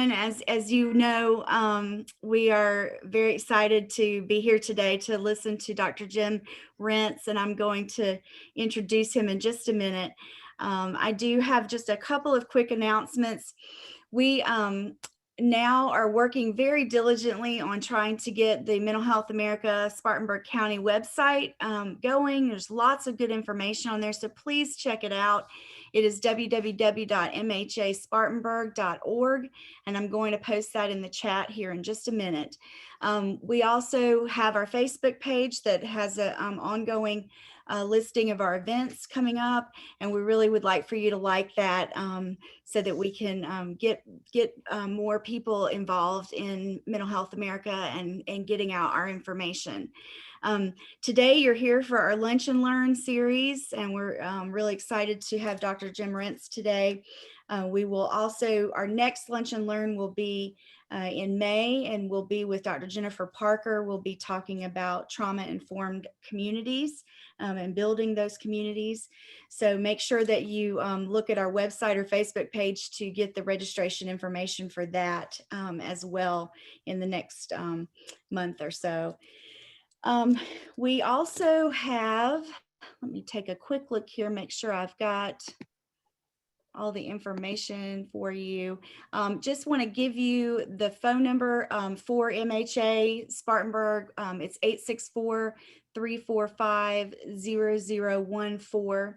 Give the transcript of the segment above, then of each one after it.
As you know, we are very excited to be here today to listen to Dr. Jim Rentz, and I'm going to introduce him in just a minute. I do have just a couple of quick announcements. We now are working very diligently on trying to get the Mental Health America Spartanburg County website going. There's lots of good information on there, so please check it out. It is www.mhaspartanburg.org, and I'm going to post that in the chat here in just a minute. We also have our Facebook page that has an ongoing listing of our events coming up, and we really would like for you to like that so that we can get more people involved in Mental Health America and getting out our information. Today you're here for our Lunch and Learn series, and we're really excited to have Dr. Jim Rentz today. We will also, our next Lunch and Learn will be in May, and we'll be with Dr. Jennifer Parker. We'll be talking about trauma-informed communities and building those communities. So make sure that you look at our website or Facebook page to get the registration information for that as well in the next month or so. We also have, let me take a quick look here, make sure I've got all the information for you. Just want to give you the phone number for MHA Spartanburg. It's 864-345-0014.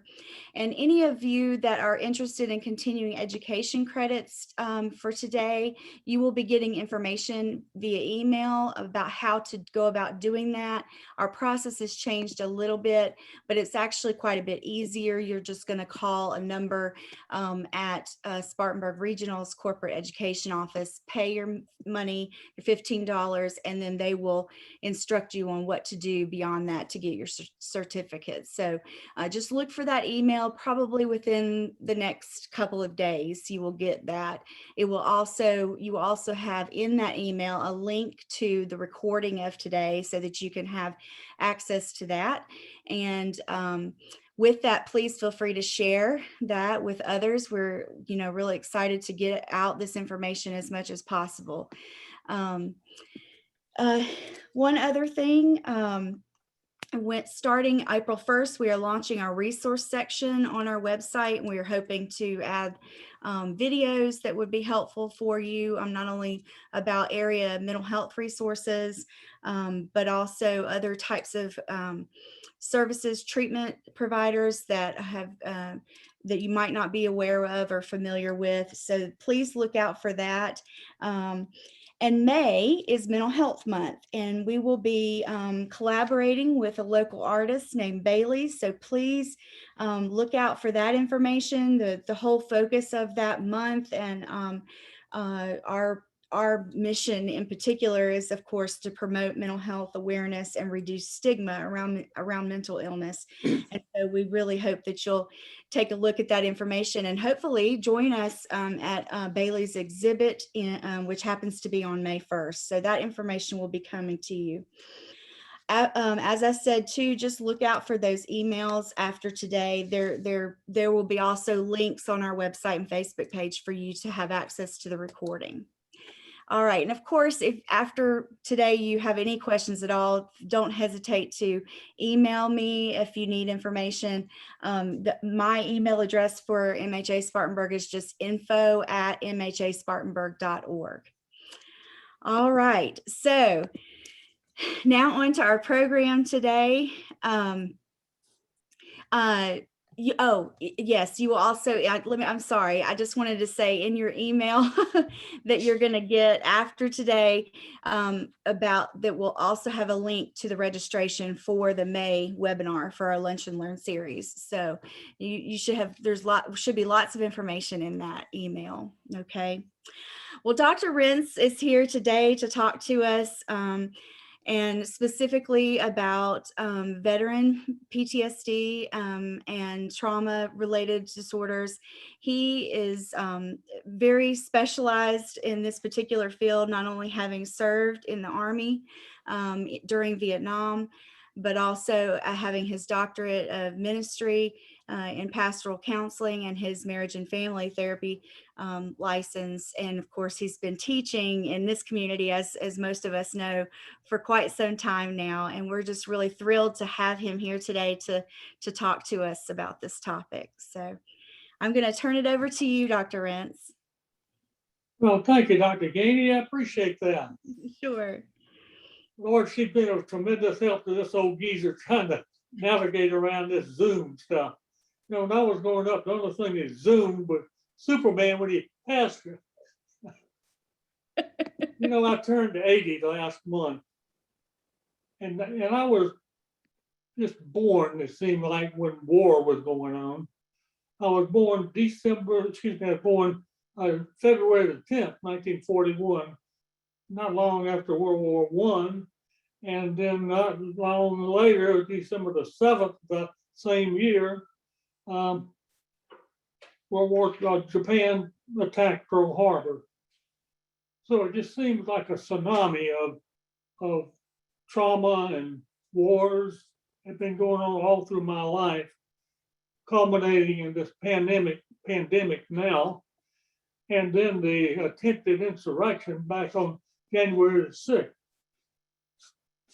And any of you that are interested in continuing education credits for today, you will be getting information via email about how to go about doing that. Our process has changed a little bit, but it's actually quite a bit easier. You're just going to call a number at Spartanburg Regional's Corporate Education Office, pay your money, your $15, and then they will instruct you on what to do beyond that to get your certificate. So just look for that email. Probably within the next couple of days you will get that. It will also, you will also have in that email a link to the recording of today so that you can have access to that. And with that, please feel free to share that with others. We're, really excited to get out this information as much as possible. One other thing, starting April 1st, we are launching our resource section on our website, and we are hoping to add videos that would be helpful for you, not only about area mental health resources, but also other types of services, treatment providers that have that you might not be aware of or familiar with. So please look out for that. And May is Mental Health Month, and we will be collaborating with a local artist named Bailey. So please look out for that information. The whole focus of that month and our mission in particular is, of course, to promote mental health awareness and reduce stigma around mental illness. And so we really hope that you'll take a look at that information and hopefully join us at Bailey's exhibit, which happens to be on May 1st. So that information will be coming to you. As I said too, just look out for those emails after today. There will be also links on our website and Facebook page for you to have access to the recording. All right, and of course, if after today you have any questions at all, don't hesitate to email me if you need information. My email address for MHA Spartanburg is just info@mhaspartanburg.org. All right, so now on to our program today. Yes, you will also, I'm sorry, I just wanted to say in your email that you're going to get after today about that will also have a link to the registration for the May webinar for our Lunch and Learn series. So you should have, should be lots of information in that email. Okay. Well, Dr. Rentz is here today to talk to us and specifically about veteran PTSD and trauma-related disorders. He is very specialized in this particular field, not only having served in the Army during Vietnam, but also having his doctorate of ministry in pastoral counseling and his marriage and family therapy license. And of course, he's been teaching in this community, as most of us know, for quite some time now. And we're just really thrilled to have him here today to talk to us about this topic. So I'm going to turn it over to you, Dr. Rentz. Well, thank you, Dr. Gainey. I appreciate that. Sure. Lord, she's been a tremendous help to this old geezer trying to navigate around this Zoom stuff. You know, when I was growing up, the only thing is Zoom, but Superman when he passed. You know, I turned 80 last month, and I was just born, it seemed like, when war was going on. I was born February the 10th, 1941, not long after World War I. And then not long later, December the 7th, that same year, Japan attacked Pearl Harbor. So it just seems like a tsunami of trauma and wars have been going on all through my life, culminating in this pandemic now, and then the attempted insurrection back on January the 6th.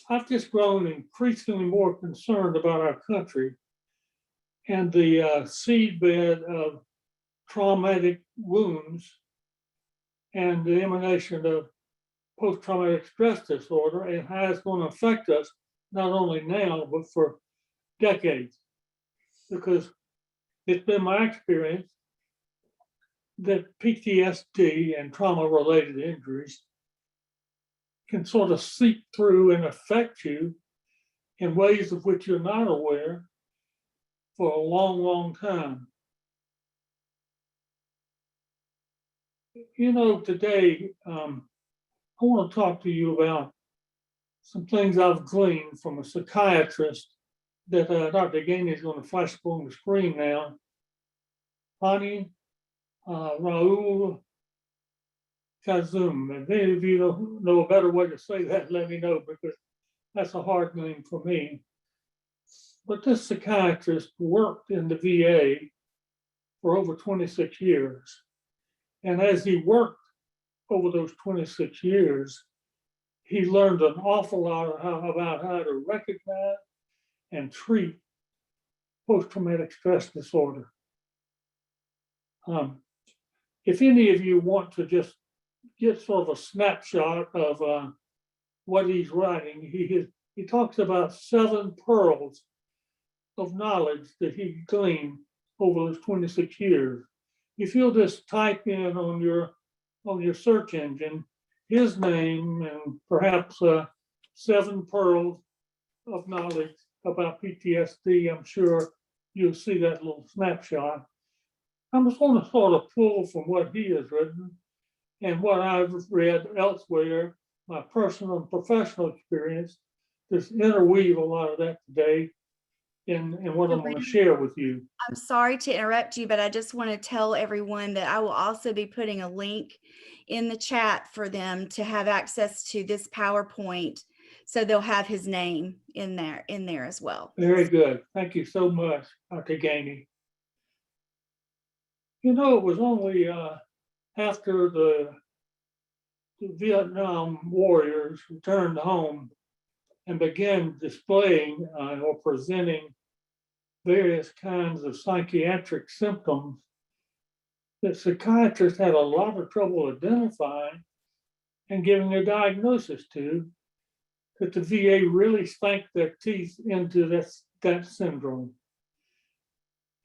I've just grown increasingly more concerned about our country and the seedbed of traumatic wounds and the emanation of post-traumatic stress disorder, and how it's going to affect us not only now, but for decades. Because it's been my experience that PTSD and trauma-related injuries can sort of seep through and affect you in ways of which you're not aware for a long, long time. You know, today, I want to talk to you about some things I've gleaned from a psychiatrist that Dr. Gainey is going to flash up on the screen now. Pani Raul Kazum. And if any of you know a better way to say that, let me know, because that's a hard name for me. But this psychiatrist worked in the VA for over 26 years. And as he worked over those 26 years, he learned an awful lot about how to recognize and treat post-traumatic stress disorder. If any of you want to just get sort of a snapshot of what he's writing, he talks about 7 pearls of knowledge that he gleaned over those 26 years. If you'll just type in on your search engine his name and perhaps 7 pearls of knowledge about PTSD, I'm sure you'll see that little snapshot. I'm just going to sort of pull from what he has written and what I've read elsewhere, my personal and professional experience, just interweave a lot of that today in what I'm going to share with you. I'm sorry to interrupt you, but I just want to tell everyone that I will also be putting a link in the chat for them to have access to this PowerPoint. So they'll have his name in there as well. Very good. Thank you so much, Dr. Gainey. You know, it was only after the Vietnam warriors returned home and began displaying or presenting various kinds of psychiatric symptoms that psychiatrists had a lot of trouble identifying and giving a diagnosis to, that the VA really sank their teeth into that syndrome.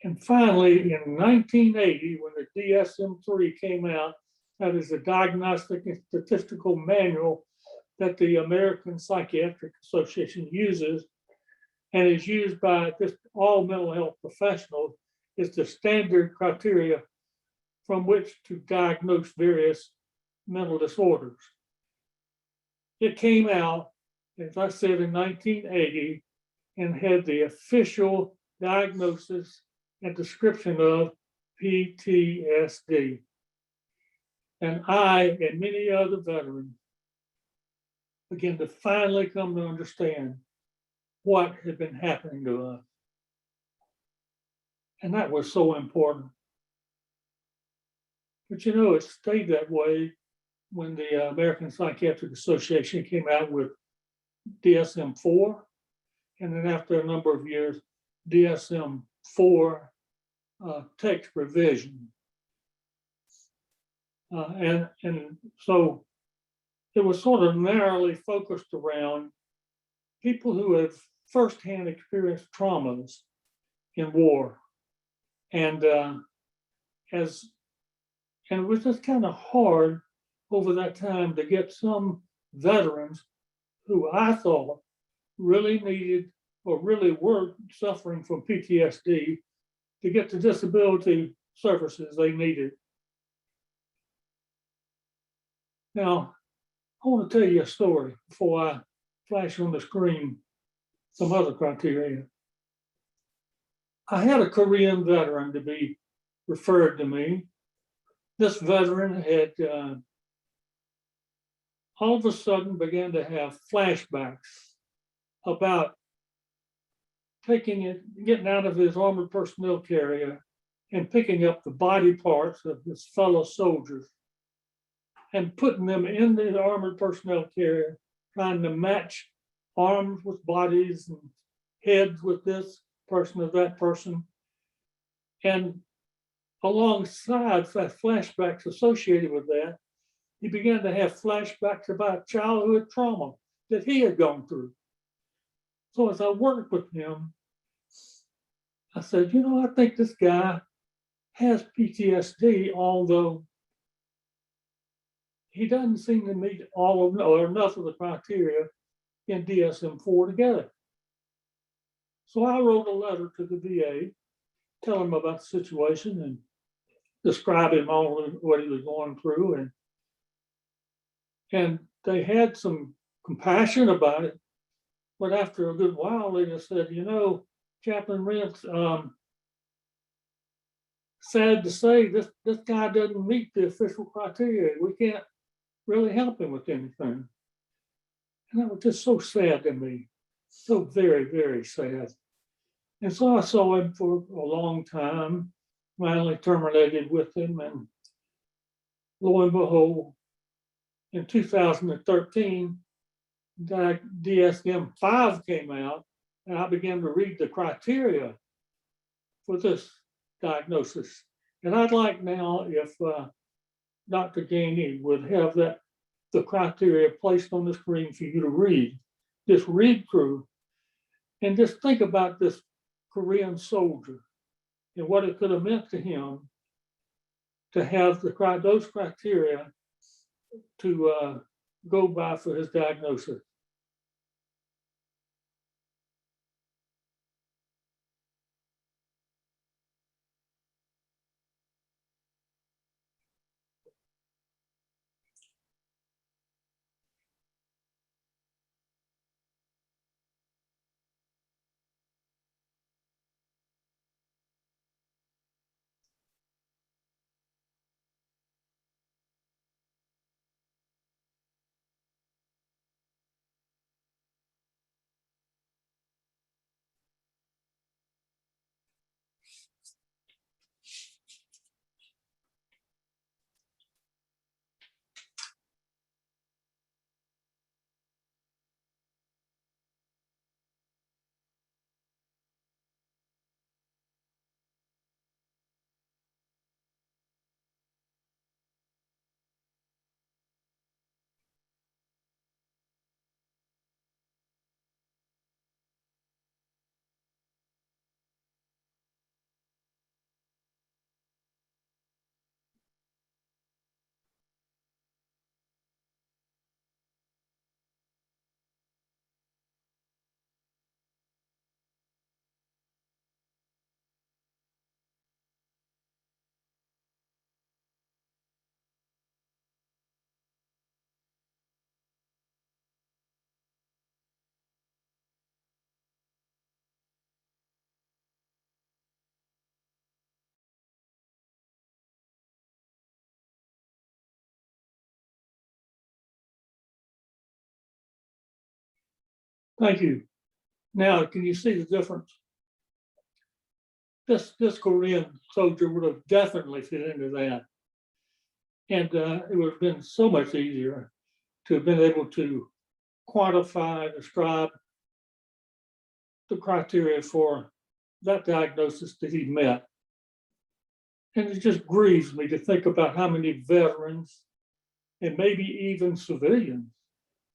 And finally, in 1980, when the DSM-3 came out, that is the Diagnostic and Statistical Manual that the American Psychiatric Association uses and is used by just all mental health professionals, is the standard criteria from which to diagnose various mental disorders. It came out, as I said, in 1980 and had the official diagnosis and description of PTSD. And I and many other veterans began to finally come to understand what had been happening to us. And that was so important. But you know, it stayed that way when the American Psychiatric Association came out with DSM-4. And then after a number of years, DSM-4 text revision. And so it was sort of narrowly focused around people who have firsthand experienced traumas in war. And it was just kind of hard over that time to get some veterans who I thought really needed or really were suffering from PTSD to get the disability services they needed. Now, I want to tell you a story before I flash on the screen some other criteria. I had a Korean veteran to be referred to me. This veteran had all of a sudden began to have flashbacks about getting out of his armored personnel carrier and picking up the body parts of his fellow soldiers and putting them in the armored personnel carrier, trying to match arms with bodies and heads with this person or that person. And alongside flashbacks associated with that, he began to have flashbacks about childhood trauma that he had gone through. So as I worked with him, I said, you know, I think this guy has PTSD, although he doesn't seem to meet all of or enough of the criteria in DSM-4 together. So I wrote a letter to the VA, telling him about the situation and describing all of what he was going through. And they had some compassion about it. But after a good while, they just said, you know, Chaplain Rentz, sad to say, this guy doesn't meet the official criteria. We can't really help him with anything. And that was just so sad to me. So very, very sad. And so I saw him for a long time, finally terminated with him. And lo and behold, in 2013, DSM-5 came out, and I began to read the criteria for this diagnosis. And I'd like now if Dr. Gainey would have the criteria placed on the screen for you to read. Just read through and just think about this Korean soldier and what it could have meant to him to have those criteria to go by for his diagnosis. Thank you. Now, can you see the difference? this Korean soldier would have definitely fit into that. And it would have been so much easier to have been able to quantify, describe the criteria for that diagnosis that he met. And it just grieves me to think about how many veterans and maybe even civilians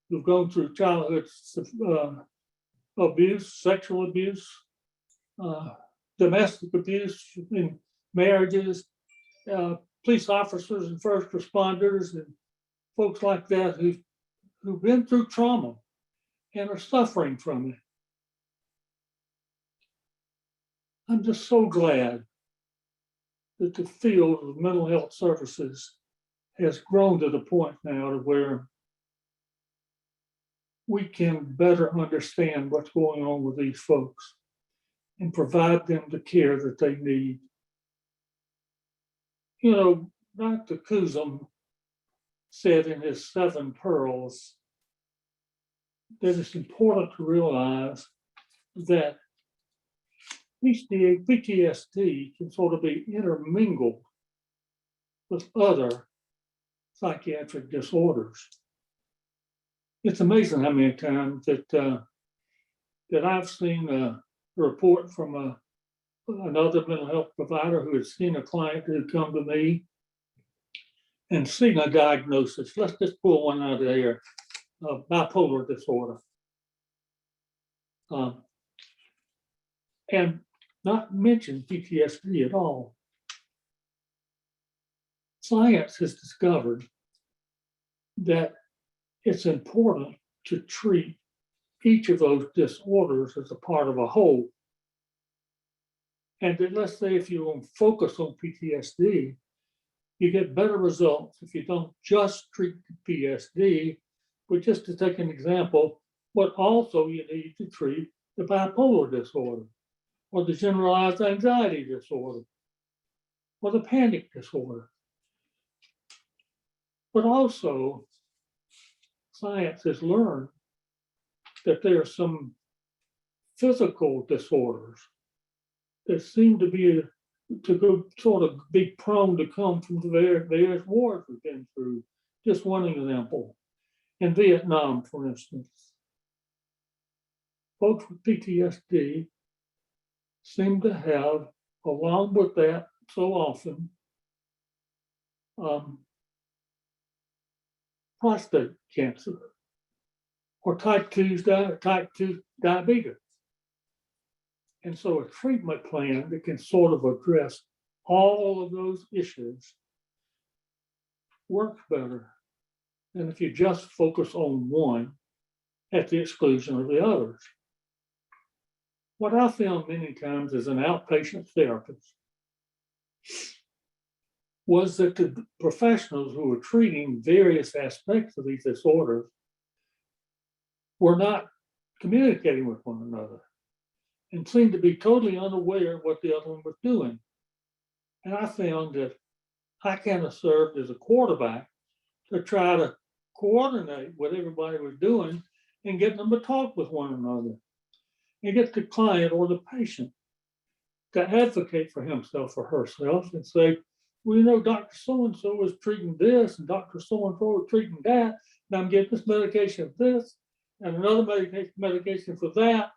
who've gone through childhood abuse, sexual abuse, domestic abuse in marriages, police officers and first responders and folks like that who've been through trauma and are suffering from it. I'm just so glad that the field of mental health services has grown to the point now to where we can better understand what's going on with these folks and provide them the care that they need. You know, Dr. Kuzum said in his 7 Pearls that it's important to realize that PTSD can sort of be intermingled with other psychiatric disorders. It's amazing how many times that I've seen a report from another mental health provider who had seen a client who had come to me and seen a diagnosis. Let's just pull one out of there, bipolar disorder. And not mention PTSD at all. Science has discovered that it's important to treat each of those disorders as a part of a whole. And that, let's say, if you focus on PTSD, you get better results if you don't just treat PTSD, but just to take an example, but also you need to treat the bipolar disorder, or the generalized anxiety disorder, or the panic disorder. But also, science has learned that there are some physical disorders that seem to be sort of be prone to come from the various wars we've been through. Just one example, in Vietnam, for instance, folks with PTSD seem to have, along with that, so often, prostate cancer or type 2 diabetes. And so a treatment plan that can sort of address all of those issues works better than if you just focus on one at the exclusion of the others. What I found many times as an outpatient therapist was that the professionals who were treating various aspects of these disorders were not communicating with one another and seemed to be totally unaware of what the other one was doing. And I found that I kind of served as a quarterback to try to coordinate what everybody was doing and get them to talk with one another and get the client or the patient to advocate for himself or herself and say, well, you know, Dr. So-and-so is treating this and Dr. So-and-so is treating that, and I'm getting this medication for this and another medication for that.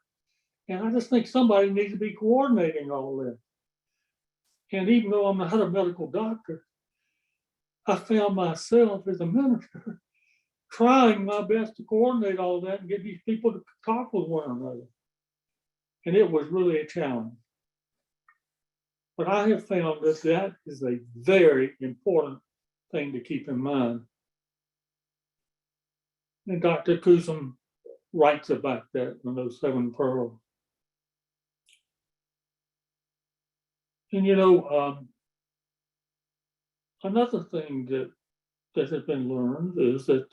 And I just think somebody needs to be coordinating all this. And even though I'm not a medical doctor, I found myself as a minister trying my best to coordinate all that and get these people to talk with one another. And it was really a challenge. But I have found that that is a very important thing to keep in mind. And Dr. Kuzum writes about that in those 7 Pearls. And you know, another thing that has been learned is that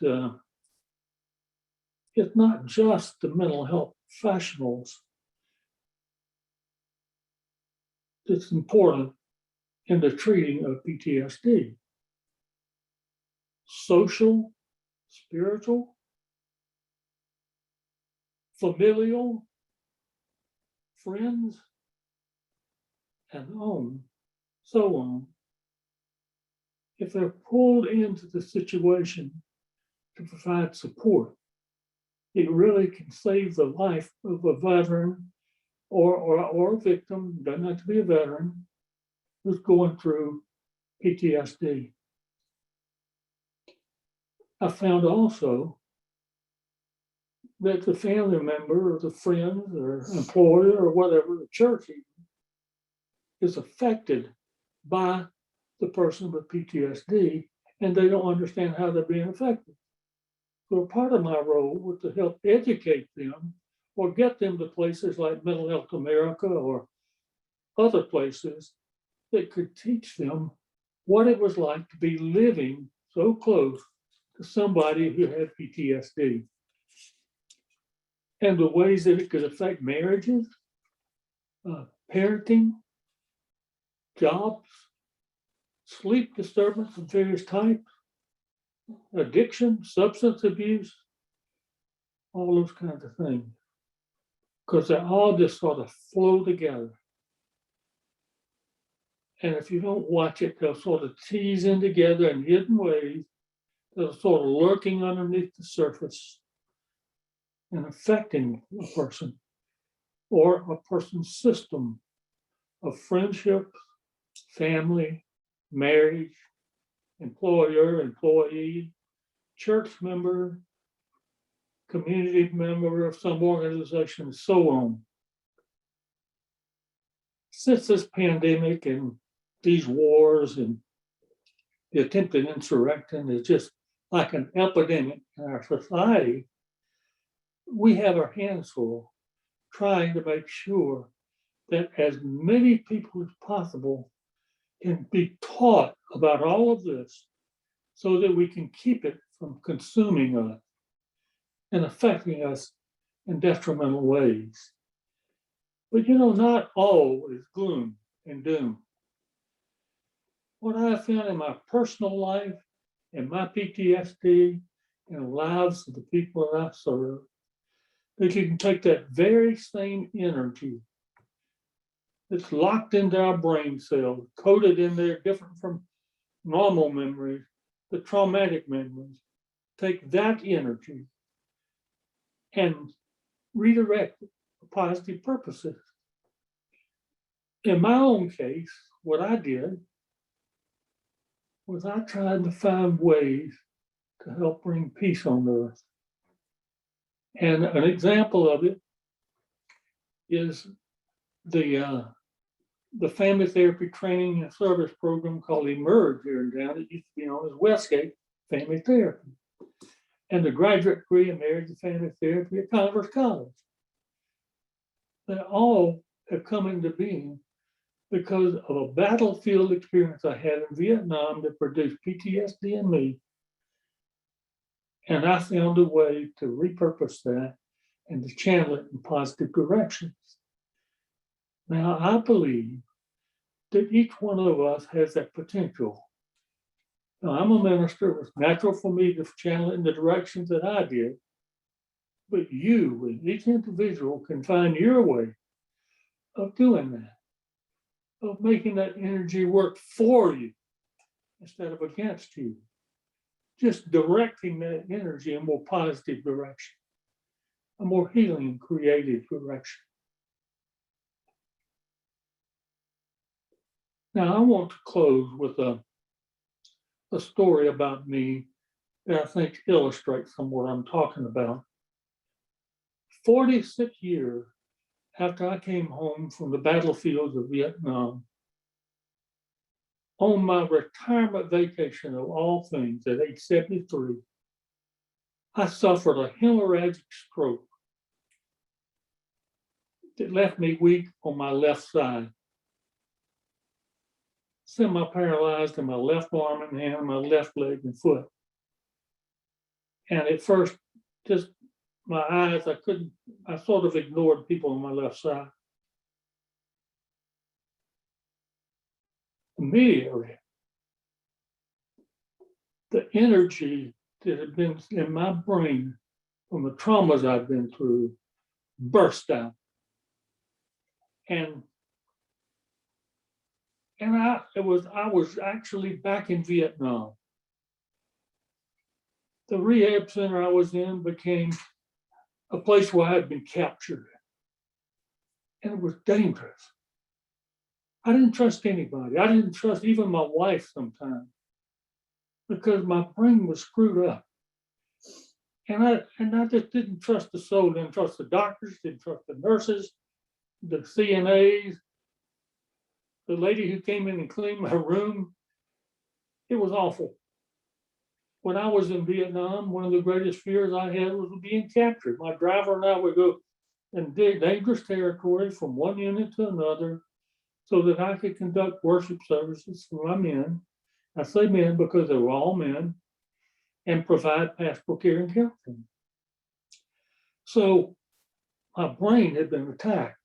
it's not just the mental health professionals that's important in the treating of PTSD. Social, spiritual, familial, friends, and so on, if they're pulled into the situation to provide support, it really can save the life of a veteran or a victim, doesn't have to be a veteran, who's going through PTSD. I found also that the family member or the friend or employer or whatever, the church even, is affected by the person with PTSD, and they don't understand how they're being affected. So part of my role was to help educate them or get them to places like Mental Health America or other places that could teach them what it was like to be living so close to somebody who had PTSD and the ways that it could affect marriages, parenting, jobs, sleep disturbance of various types, addiction, substance abuse, all those kinds of things. Because they all just sort of flow together. And if you don't watch it, they'll sort of tease in together in hidden ways that are sort of lurking underneath the surface and affecting a person or a person's system of friendship, family, marriage, employer, employee, church member, community member of some organization, and so on. Since this pandemic and these wars and the attempted insurrection is just like an epidemic in our society, we have our hands full trying to make sure that as many people as possible can be taught about all of this so that we can keep it from consuming us and affecting us in detrimental ways. But not all is gloom and doom. What I have found in my personal life, in my PTSD, and the lives of the people that I serve, that you can take that very same energy that's locked into our brain cells, coded in there, different from normal memories, the traumatic memories, take that energy and redirect it for positive purposes. In my own case, what I did was I tried to find ways to help bring peace on earth. And an example of it is the family therapy training and service program called Emerge here in town. It used to be known as Westgate Family Therapy. And the graduate degree in marriage and family therapy at Converse College. They all have come into being because of a battlefield experience I had in Vietnam that produced PTSD in me. And I found a way to repurpose that and to channel it in positive directions. Now, I believe that each one of us has that potential. Now, I'm a minister. It was natural for me to channel it in the directions that I did. But you, and each individual, can find your way of doing that, of making that energy work for you instead of against you. Just directing that energy in a more positive direction, a more healing, creative direction. Now, I want to close with a story about me that I think illustrates some of what I'm talking about. 46 years after I came home from the battlefields of Vietnam, on my retirement vacation of all things at age 73, I suffered a hemorrhagic stroke that left me weak on my left side, semi-paralyzed in my left arm and hand, my left leg and foot. And at first, just my eyes, I sort of ignored people on my left side. Immediately, the energy that had been in my brain from the traumas I've been through burst out. And And I was actually back in Vietnam. The rehab center I was in became a place where I had been captured. And it was dangerous. I didn't trust anybody. I didn't trust even my wife sometimes because my brain was screwed up. And I just didn't trust the soul, didn't trust the doctors, didn't trust the nurses, the CNAs, the lady who came in and cleaned my room. It was awful. When I was in Vietnam, one of the greatest fears I had was being captured. My driver and I would go in dangerous territory from one unit to another so that I could conduct worship services for my men. I say men because they were all men, and provide pastoral care and counseling. So my brain had been attacked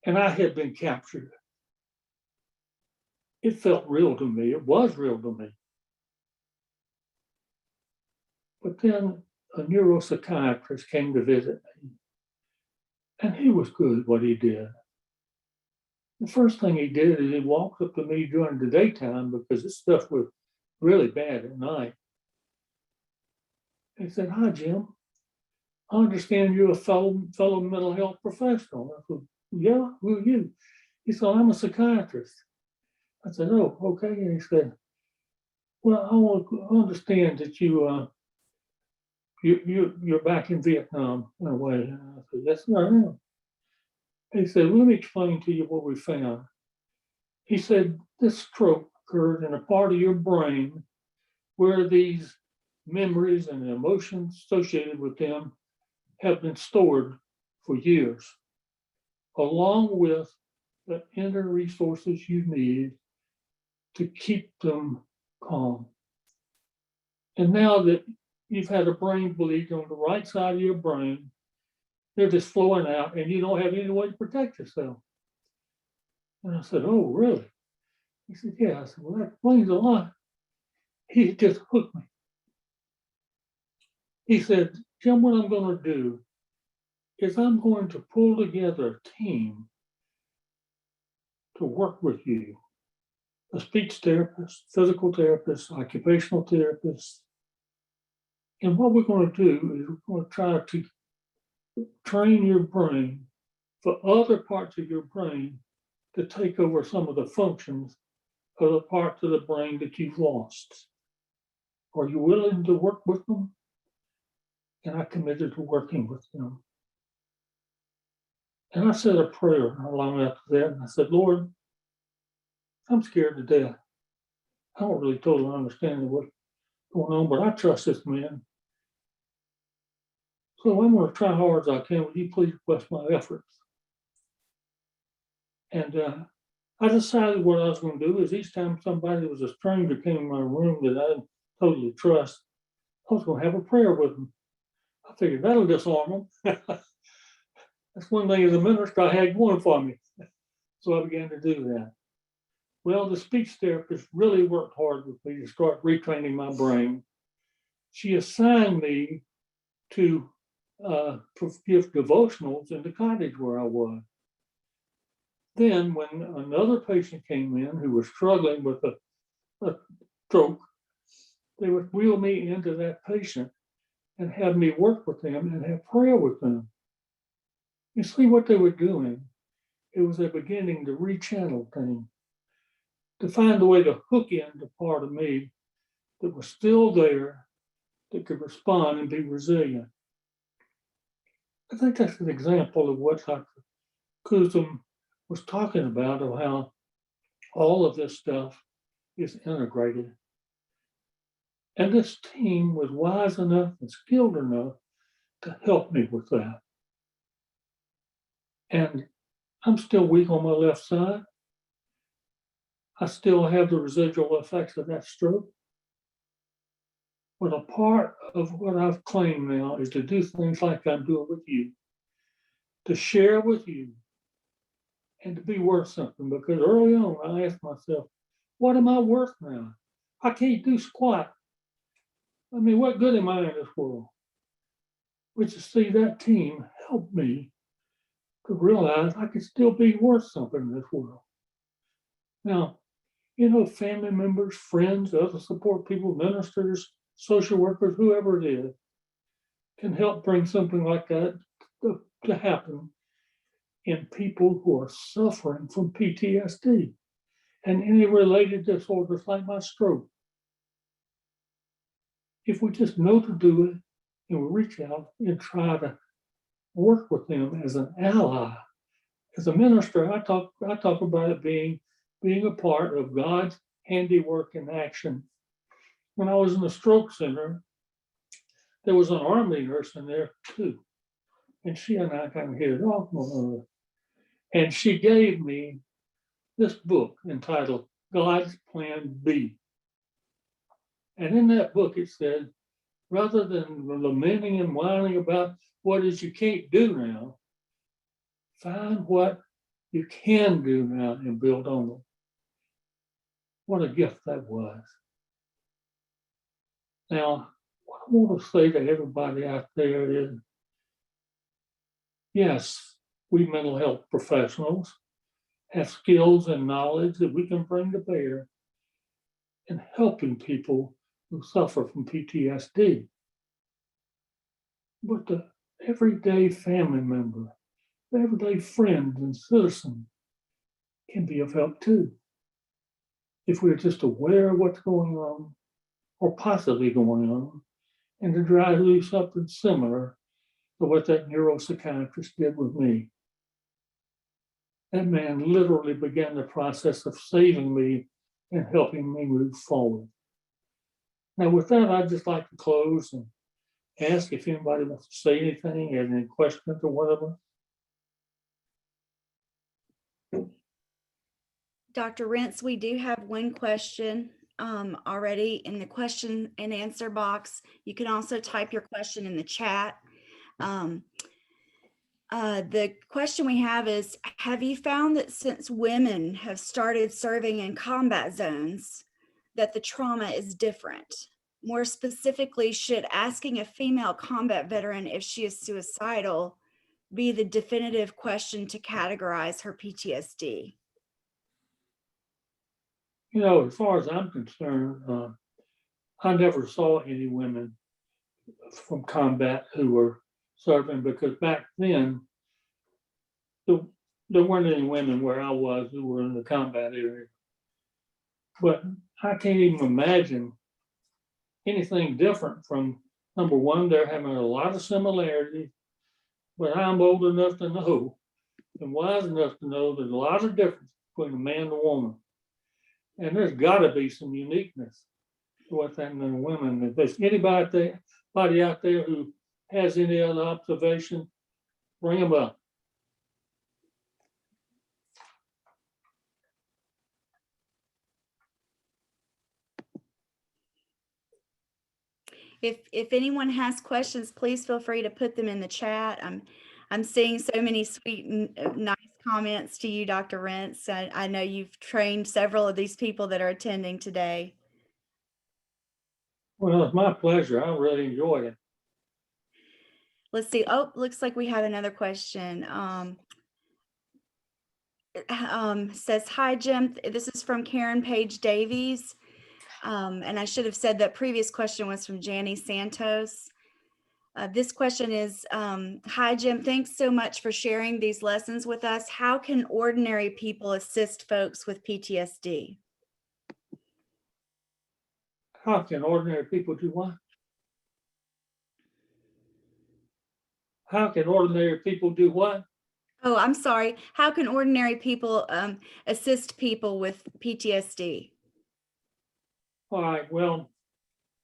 and I had been captured. It felt real to me. It was real to me. But then a neuropsychiatrist came to visit me, and he was good at what he did. The first thing he did is he walked up to me during the daytime because this stuff was really bad at night. He said, "Hi, Jim. I understand you're a fellow mental health professional." I said, "Yeah, who are you?" He said, "I'm a psychiatrist." I said, "Oh, okay." And he said, "Well, I want to understand that you're back in Vietnam in a way." And I said, "Yes, I am." He said, "Let me explain to you what we found." He said, "This stroke occurred in a part of your brain where these memories and emotions associated with them have been stored for years, along with the inner resources you need to keep them calm. And now that you've had a brain bleed on the right side of your brain, they're just flowing out and you don't have any way to protect yourself." And I said, "Oh, really?" He said, "Yeah." I said, "Well, that explains a lot." He just hooked me. He said, "Jim, what I'm going to do is I'm going to pull together a team to work with you, a speech therapist, physical therapist, occupational therapist. And what we're going to do is we're going to try to train your brain for other parts of your brain to take over some of the functions of the parts of the brain that you've lost. Are you willing to work with them?" And I committed to working with them. And I said a prayer not long after that. And I said, "Lord, I'm scared to death. I don't really totally understand what's going on, but I trust this man. So I'm going to try hard as I can. Would you please bless my efforts?" And I decided what I was going to do is each time somebody was a stranger came in my room that I didn't totally trust, I was going to have a prayer with them. I figured that'll disarm them. That's one thing as a minister I had going for me. So I began to do that. Well, the speech therapist really worked hard with me to start retraining my brain. She assigned me to give devotionals in the cottage where I was. Then, when another patient came in who was struggling with a stroke, they would wheel me into that patient and have me work with them and have prayer with them. You see what they were doing? It was a beginning to rechannel things, to find a way to hook in the part of me that was still there, that could respond and be resilient. I think that's an example of what Dr. Kuzum was talking about, of how all of this stuff is integrated. And this team was wise enough and skilled enough to help me with that. And I'm still weak on my left side. I still have the residual effects of that stroke. But a part of what I've claimed now is to do things like I'm doing with you, to share with you, and to be worth something. Because early on, I asked myself, what am I worth now? I can't do squat. I mean, what good am I in this world? But to see that team help me to realize I could still be worth something in this world. Now, family members, friends, other support people, ministers, social workers, whoever it is, can help bring something like that to happen in people who are suffering from PTSD and any related disorders like my stroke. If we just know to do it and we reach out and try to work with them as an ally. As a minister, I talk about it being a part of God's handiwork in action. When I was in the stroke center, there was an Army nurse in there too. And she and I kind of hit it off one another. And she gave me this book entitled God's Plan B. And in that book, it said, rather than lamenting and whining about what is you can't do now, find what you can do now and build on it. What a gift that was. Now, what I want to say to everybody out there is, yes, we mental health professionals have skills and knowledge that we can bring to bear in helping people who suffer from PTSD. But the everyday family member, the everyday friend and citizen can be of help too. If we're just aware of what's going on or possibly going on, and to try to do something similar to what that neuropsychiatrist did with me. That man literally began the process of saving me and helping me move forward. Now, with that, I'd just like to close and ask if anybody wants to say anything, have any questions or whatever. Dr. Rentz, we do have one question already in the question and answer box. You can also type your question in the chat. The question we have is, have you found that since women have started serving in combat zones, that the trauma is different? More specifically, should asking a female combat veteran if she is suicidal be the definitive question to categorize her PTSD? As far as I'm concerned, I never saw any women from combat who were serving, because back then, there weren't any women where I was who were in the combat area. But I can't even imagine anything different from, number one, they're having a lot of similarities, but I'm old enough to know and wise enough to know there's a lot of difference between a man and a woman. And there's got to be some uniqueness to what's happening in women. If there's anybody out there who has any other observation, bring them up. If anyone has questions, please feel free to put them in the chat. I'm seeing so many sweet and nice comments to you, Dr. Rentz. I know you've trained several of these people that are attending today. Well, it's my pleasure. I really enjoyed it. Let's see. Oh, looks like we have another question. Says, hi, Jim. This is from Karen Page Davies. And I should have said that previous question was from Janie Santos. This question is, hi, Jim, thanks so much for sharing these lessons with us. How can ordinary people assist folks with PTSD? How can ordinary people do what? How can ordinary people do what? Oh, I'm sorry. How can ordinary people assist people with PTSD? All right, well,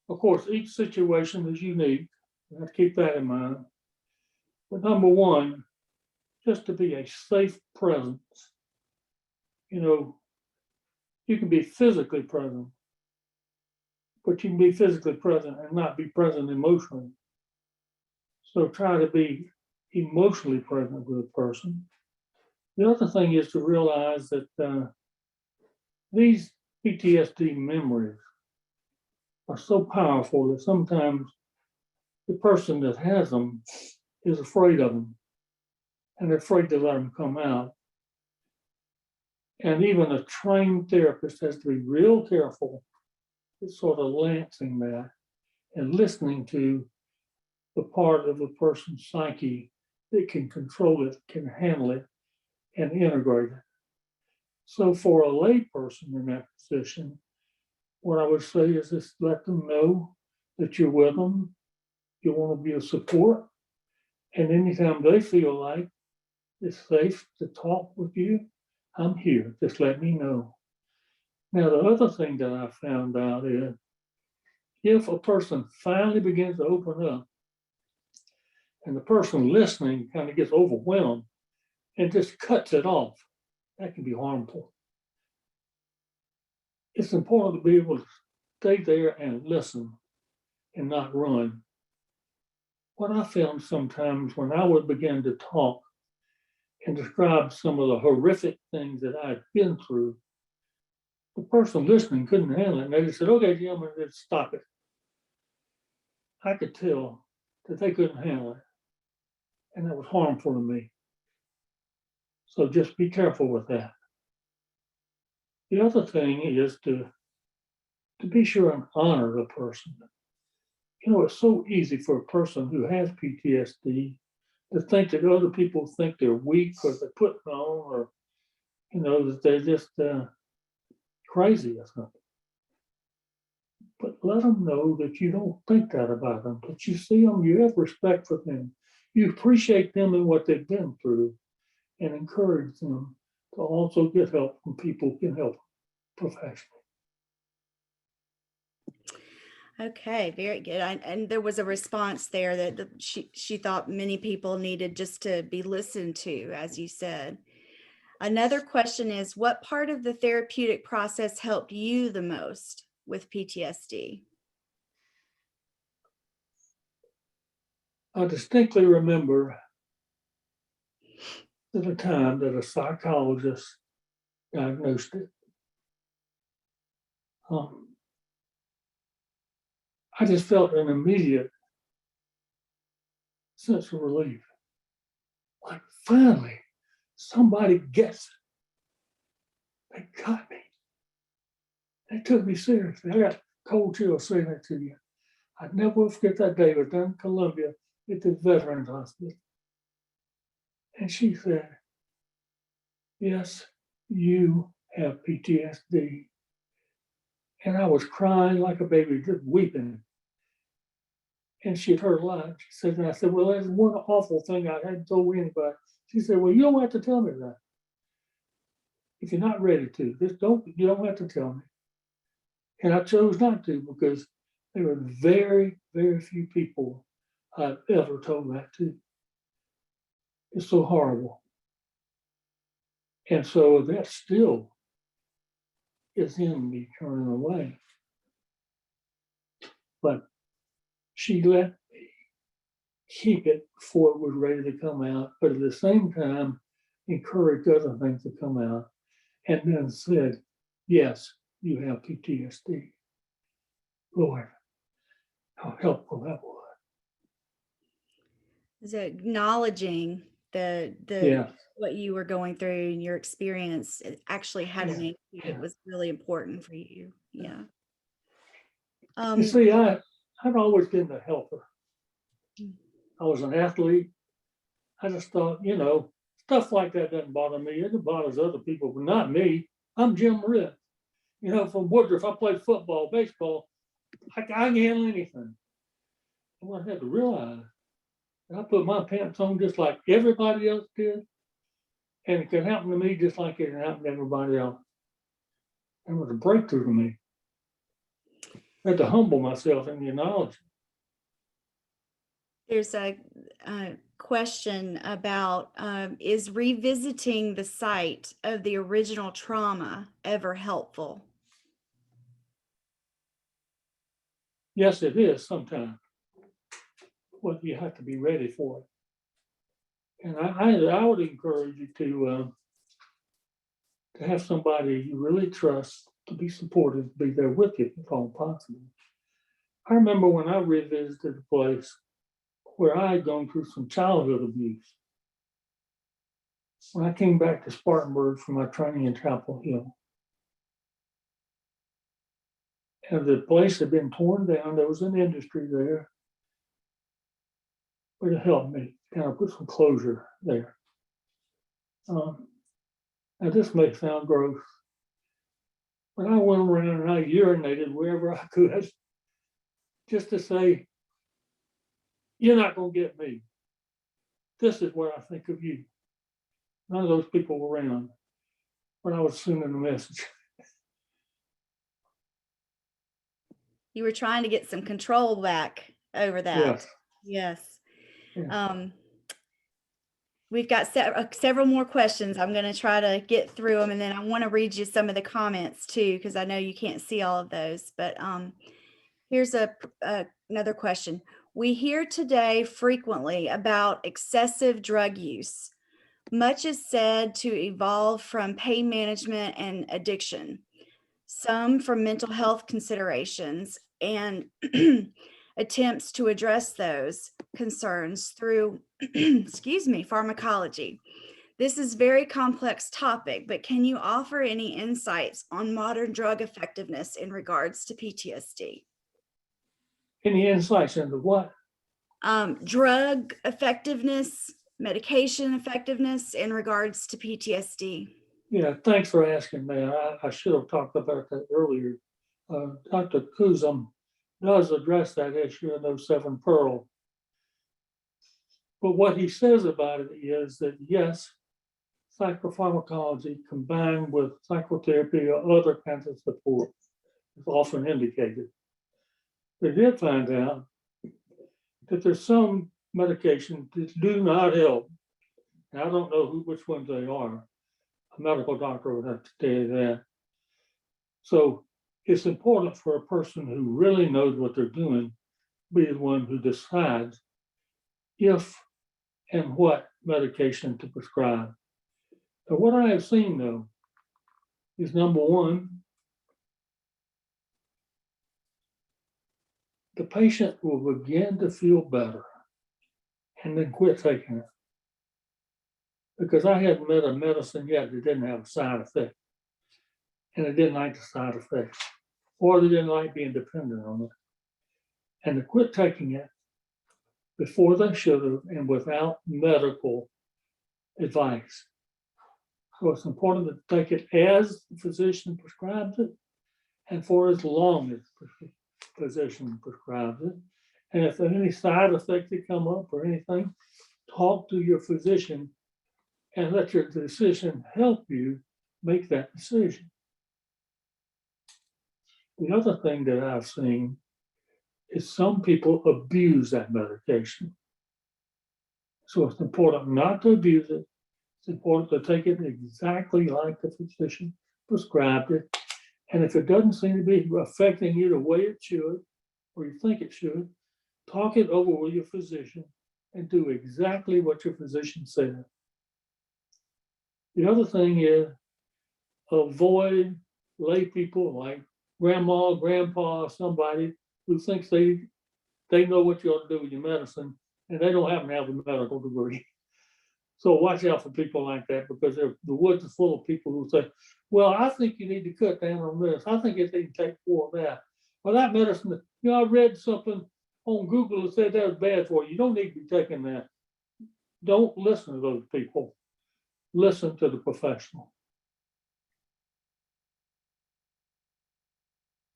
of course, each situation is unique. You have to keep that in mind. But number one, just to be a safe presence. You can be physically present, but you can be physically present and not be present emotionally. So try to be emotionally present with a person. The other thing is to realize that these PTSD memories are so powerful that sometimes the person that has them is afraid of them and they're afraid to let them come out. And even a trained therapist has to be real careful at sort of lancing that and listening to the part of the person's psyche that can control it, can handle it, and integrate it. So for a lay person in that position, what I would say is just let them know that you're with them, you want to be a support, and anytime they feel like it's safe to talk with you, I'm here, just let me know. Now, the other thing that I found out is if a person finally begins to open up and the person listening kind of gets overwhelmed and just cuts it off, that can be harmful. It's important to be able to stay there and listen and not run. What I found sometimes when I would begin to talk and describe some of the horrific things that I'd been through, the person listening couldn't handle it. And they just said, okay, Jim, let's stop it. I could tell that they couldn't handle it. And that was harmful to me. So just be careful with that. The other thing is to be sure and honor the person. You know, it's so easy for a person who has PTSD to think that other people think they're weak or they're putting on, or, you know, that they're just crazy or something. But let them know that you don't think that about them, that you see them, you have respect for them, you appreciate them and what they've been through, and encourage them to also get help from people who can help professionally. Okay, very good. And there was a response there that she thought many people needed just to be listened to, as you said. Another question is, what part of the therapeutic process helped you the most with PTSD? I distinctly remember the time that a psychologist diagnosed it. I just felt an immediate sense of relief. Like, finally, somebody gets it. They got me. They took me seriously. I got cold chills saying that to you. I'd never forget that day. I was down in Columbia at the Veterans Hospital. And she said, yes, you have PTSD. And I was crying like a baby, just weeping. And she'd heard a lot. She said, and I said, well, that's one awful thing I hadn't told anybody. She said, well, you don't have to tell me that. If you're not ready to, you don't have to tell me. And I chose not to because there were very, very few people I've ever told that to. It's so horrible. And so that still is in me turning away. But she let me keep it before it was ready to come out, but at the same time, encouraged other things to come out, and then said, yes, you have PTSD. Lord, how helpful that was. So acknowledging the Yeah. what you were going through and your experience actually had an impact. Yeah. It was really important for you. Yeah. You see, I've always been the helper. I was an athlete. I just thought, you know, stuff like that doesn't bother me. It bothers other people, but not me. I'm Jim Ritt. You know, from Woodruff, I played football, baseball. I can handle anything. And I had to realize that I put my pants on just like everybody else did. And it could happen to me just like it can happen to everybody else. It was a breakthrough to me. I had to humble myself and acknowledge it. There's a question about is revisiting the site of the original trauma ever helpful? Yes, it is sometimes. But you have to be ready for it. And I would encourage you to have somebody you really trust to be supportive, to be there with you if all possible. I remember when I revisited a place where I had gone through some childhood abuse. when I came back to Spartanburg for my training in Chapel Hill, and the place had been torn down, there was an industry there, but it helped me kind of put some closure there. Now this may sound gross, but I went around and I urinated wherever I could just to say, you're not going to get me. This is what I think of you. None of those people were around, but I was sending a message. You were trying to get some control back over that. Yes. Yes. Yeah. We've got several more questions. I'm going to try to get through them, and then I want to read you some of the comments too, because I know you can't see all of those. But here's another question. We hear today frequently about excessive drug use. Much is said to evolve from pain management and addiction, some from mental health considerations and attempts to address those concerns through, excuse me, pharmacology. This is a very complex topic, but can you offer any insights on modern drug effectiveness in regards to PTSD? Any insights into what? Drug effectiveness, medication effectiveness in regards to PTSD. Yeah, thanks for asking me. I should have talked about that earlier. Dr. Kuzum does address that issue in those 7 pearls. But what he says about it is that yes, psychopharmacology combined with psychotherapy or other kinds of support is often indicated. They did find out that there's some medications that do not help. And I don't know which ones they are. A medical doctor would have to tell you that. So it's important for a person who really knows what they're doing be the one who decides if and what medication to prescribe. But what I have seen though is number one, the patient will begin to feel better and then quit taking it. Because I hadn't met a medicine yet that didn't have a side effect. And they didn't like the side effects, or they didn't like being dependent on it. And to quit taking it before they should have and without medical advice. So it's important to take it as the physician prescribes it and for as long as the physician prescribes it. And if there are any side effects that come up or anything, talk to your physician and let your physician help you make that decision. The other thing that I've seen is some people abuse that medication. So it's important not to abuse it. It's important to take it exactly like the physician prescribed it. And if it doesn't seem to be affecting you the way it should, or you think it should, talk it over with your physician and do exactly what your physician said. The other thing is avoid lay people like grandma, grandpa, somebody who thinks they know what you ought to do with your medicine, and they don't happen to have a medical degree. So watch out for people like that, because the woods are full of people who say, well, I think you need to cut down on this. I think you need to take more of that. Well, that medicine, I read something on Google that said that was bad for you. You don't need to be taking that. Don't listen to those people. Listen to the professional.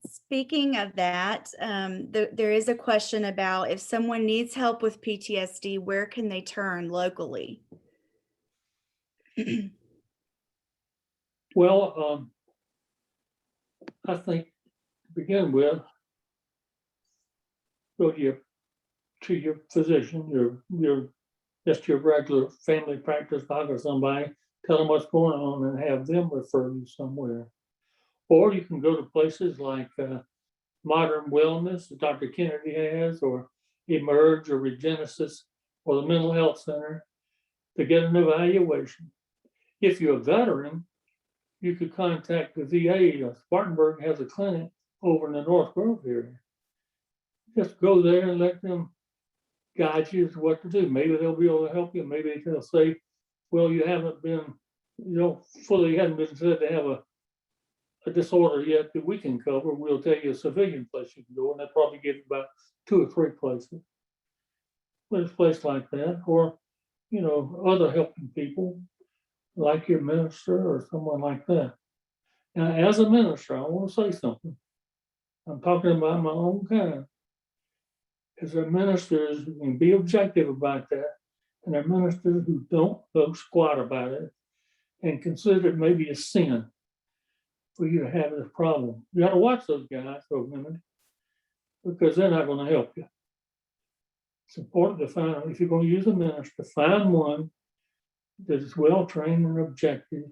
Speaking of that, there is a question about if someone needs help with PTSD, where can they turn locally? Well, I think to begin with, go to your physician, your regular family practice doctor or somebody, tell them what's going on and have them refer you somewhere. Or you can go to places like Modern Wellness that Dr. Kennedy has, or Emerge or Regenesis, or the Mental Health Center to get an evaluation. If you're a veteran, you could contact the VA. Spartanburg has a clinic over in the North Grove area. Just go there and let them guide you as to what to do. Maybe they'll be able to help you. Maybe they'll say, well, you haven't been, fully hadn't been said to have a disorder yet that we can cover. We'll tell you a civilian place you can go, and that probably gives you about 2 or 3 places. But a place like that, or, other helping people, like your minister or someone like that. Now, as a minister, I want to say something. I'm talking about my own kind. As a minister, you can be objective about that. And there are ministers who don't go squat about it and consider it maybe a sin for you to have this problem. You got to watch those guys for a minute, because they're not going to help you. It's important to find, if you're going to use a minister, find one that is well trained and objective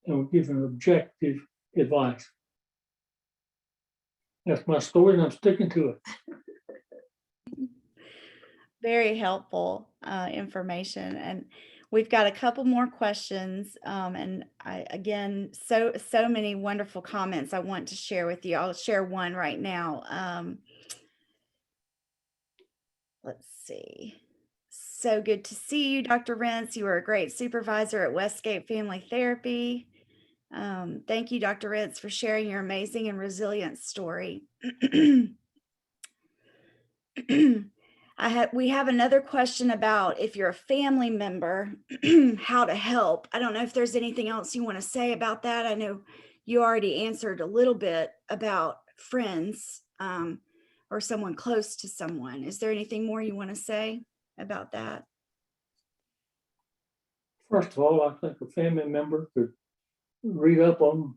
and will give an objective advice. That's my story, and I'm sticking to it. Very helpful information. And we've got a couple more questions. And again, so many wonderful comments I want to share with you. I'll share one right now. Let's see. So good to see you, Dr. Rentz. You were a great supervisor at Westgate Family Therapy. Thank you, Dr. Rentz, for sharing your amazing and resilient story. We have another question about if you're a family member, how to help. I don't know if there's anything else you want to say about that. I know you already answered a little bit about friends or someone close to someone. Is there anything more you want to say about that? First of all, I think a family member could read up on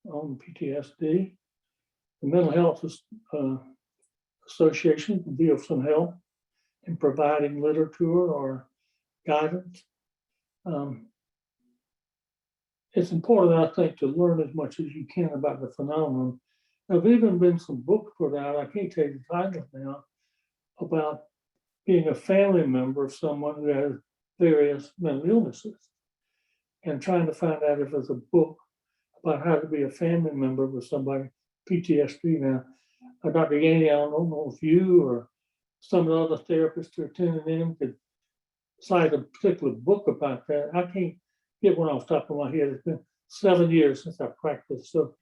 PTSD. The Mental Health Association can be of some help in providing literature or guidance. It's important, I think, to learn as much as you can about the phenomenon. There've even been some books put out, I can't tell you the title now, about being a family member of someone who has various mental illnesses, and trying to find out if there's a book about how to be a family member with somebody PTSD. Now, Dr. Yanni, I don't know if you or some of the other therapists who are attending in could cite a particular book about that. I can't get one off the top of my head. It's been 7 years since I practiced, so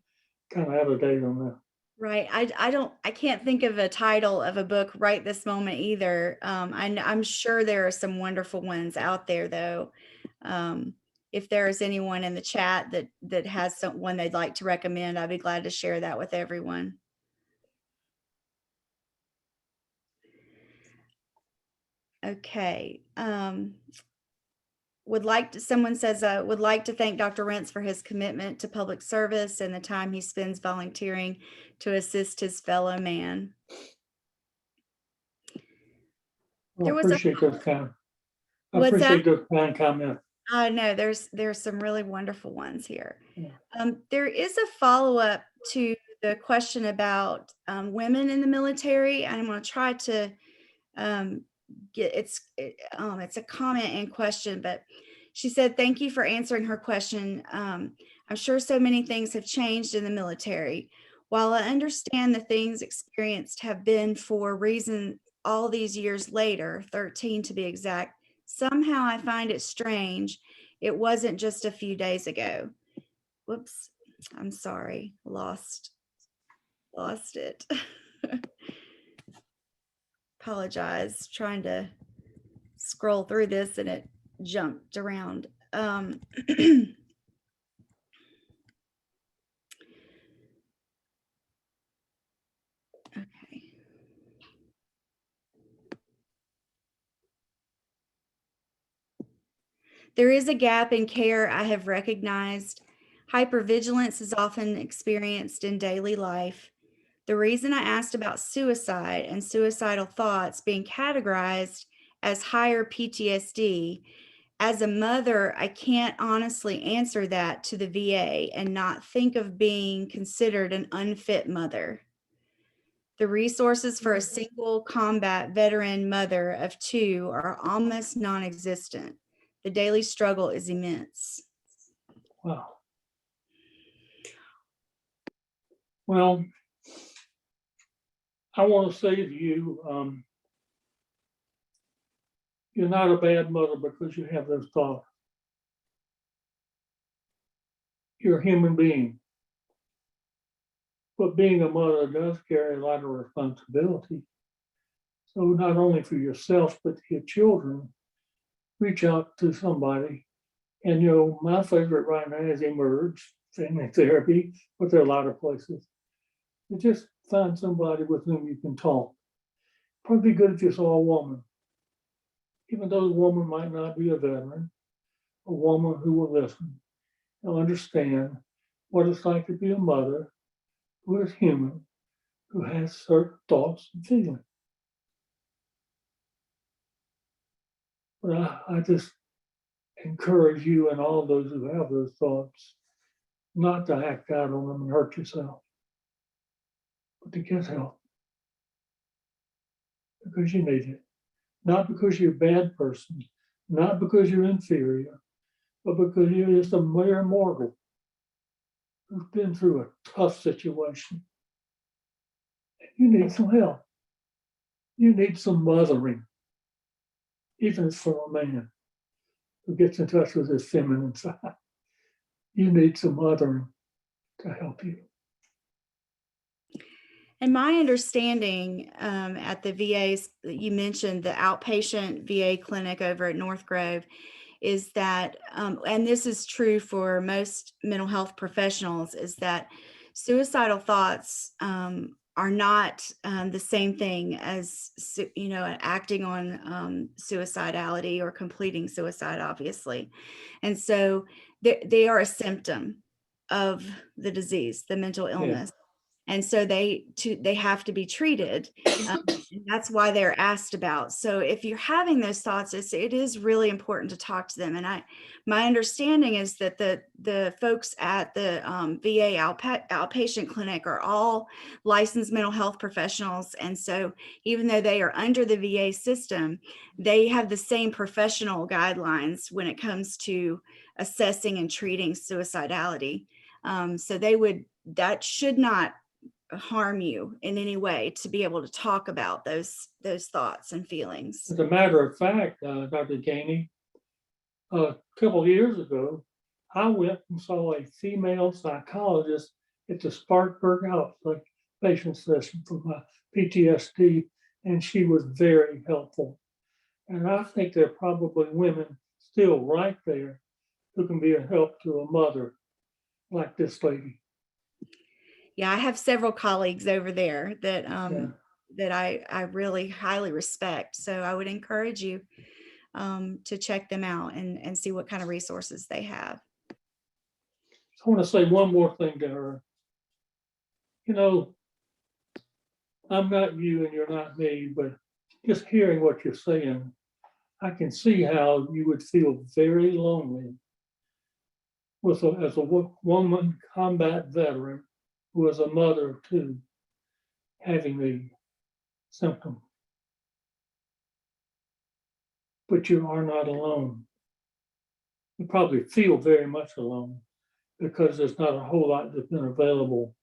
kind of out of date on that. Right. I can't think of a title of a book right this moment either. I'm sure there are some wonderful ones out there though. If there is anyone in the chat that has one they'd like to recommend, I'd be glad to share that with everyone. Okay. Someone says, would like to thank Dr. Rentz for his commitment to public service and the time he spends volunteering to assist his fellow man. I appreciate those kind. I appreciate those kind comments. I know there's some really wonderful ones here. Yeah. There is a follow-up to the question about women in the military, and I'm going to try to it's a comment and question, but she said, thank you for answering her question. I'm sure so many things have changed in the military. While I understand the things experienced have been for a reason all these years later, 13 to be exact, somehow I find it strange it wasn't just a few days ago. Whoops, I'm sorry, lost it. Apologize, trying to scroll through this and it jumped around. Okay. There is a gap in care I have recognized. Hypervigilance is often experienced in daily life. The reason I asked about suicide and suicidal thoughts being categorized as higher PTSD, as a mother, I can't honestly answer that to the VA and not think of being considered an unfit mother. The resources for a single combat veteran mother of 2 are almost non-existent. The daily struggle is immense. Wow. Well, I want to say to you, you're not a bad mother because you have those thoughts. you're a human being. But being a mother does carry a lot of responsibility. So not only for yourself, but your children, reach out to somebody. And my favorite right now is Emerge Family Therapy, but there are a lot of places. You just find somebody with whom you can talk. Probably good if you saw a woman, even though the woman might not be a veteran, a woman who will listen and understand what it's like to be a mother who is human, who has certain thoughts and feelings. But I just encourage you and all those who have those thoughts not to act out on them and hurt yourself, but to get help because you need it. Not because you're a bad person, not because you're inferior, but because you're just a mere mortal who's been through a tough situation. You need some help. You need some mothering, even from a man who gets in touch with his feminine side. You need some mothering to help you. And my understanding at the VAs, you mentioned the outpatient VA clinic over at North Grove, is that, and this is true for most mental health professionals, is that suicidal thoughts are not the same thing as, acting on suicidality or completing suicide, obviously. And so they are a symptom of the disease, the mental illness. And so they have to be treated. And that's why they're asked about. So if you're having those thoughts, it is really important to talk to them. And my understanding is that the folks at the VA outpatient clinic are all licensed mental health professionals. And so even though they are under the VA system, they have the same professional guidelines when it comes to assessing and treating suicidality. So that should not harm you in any way to be able to talk about those thoughts and feelings. As a matter of fact, Dr. Ganey, a couple of years ago, I went and saw a female psychologist at the Spartanburg outpatient session for my PTSD, and she was very helpful. And I think there are probably women still right there who can be a help to a mother like this lady. Yeah, I have several colleagues over there that that I really highly respect. So I would encourage you to check them out and see what kind of resources they have. I want to say one more thing to her. I'm not you and you're not me, but just hearing what you're saying, I can see how you would feel very lonely as a woman combat veteran who was a mother too, having the symptom. But you are not alone. You probably feel very much alone because there's not a whole lot that's been available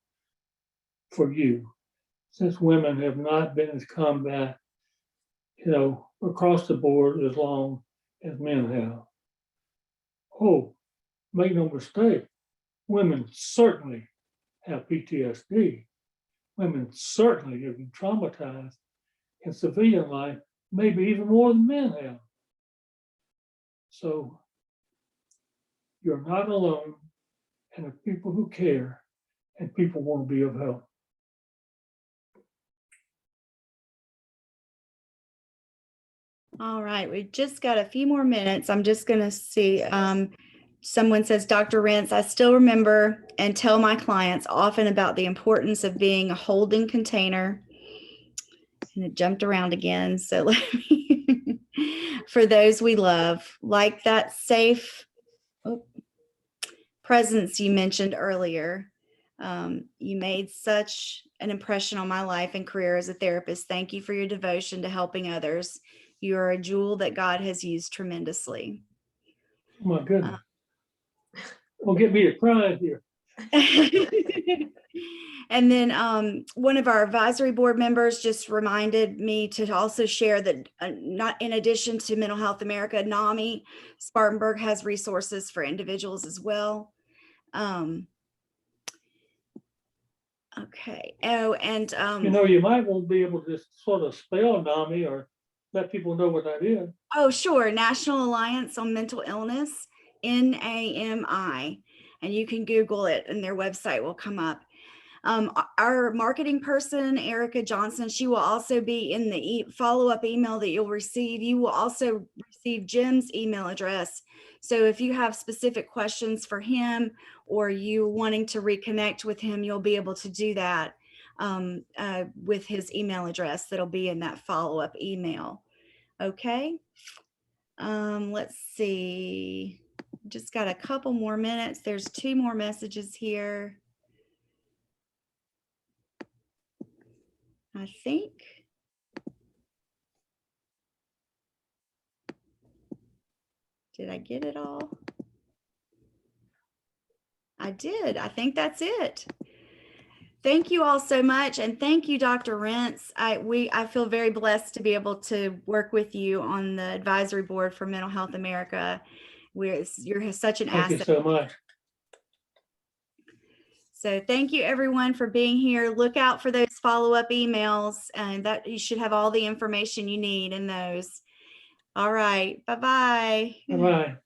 for you, since women have not been in combat, across the board as long as men have. Oh, make no mistake, women certainly have PTSD. Women certainly have been traumatized in civilian life, maybe even more than men have. So you're not alone, and the people who care and people want to be of help. All right, we've just got a few more minutes. I'm just going to see. Someone says, Dr. Rentz, I still remember and tell my clients often about the importance of being a holding container. And it jumped around again. So let me, for those we love, like that safe presence you mentioned earlier. You made such an impression on my life and career as a therapist. Thank you for your devotion to helping others. You are a jewel that God has used tremendously. Oh my goodness. Don't get me to cry here. And then one of our advisory board members just reminded me to also share that not in addition to Mental Health America, NAMI Spartanburg has resources for individuals as well. Okay. Oh, and You might won't be able to just sort of spell NAMI or let people know what that is. oh, sure. National Alliance on Mental Illness, NAMI. And you can Google it and their website will come up. Our marketing person, Erica Johnson, she will also be in the follow-up email that you'll receive. You will also receive Jim's email address. So if you have specific questions for him or you wanting to reconnect with him, you'll be able to do that with his email address that'll be in that follow-up email. Okay. Let's see. Just got a couple more minutes. There's 2 more messages here. I think. Did I get it all? I did. I think that's it. Thank you all so much. And thank you, Dr. Rentz. I feel very blessed to be able to work with you on the advisory board for Mental Health America. You're such an asset. Thank you so much. So thank you everyone for being here. Look out for those follow-up emails and that you should have all the information you need in those. All right. Bye-bye. Bye-bye.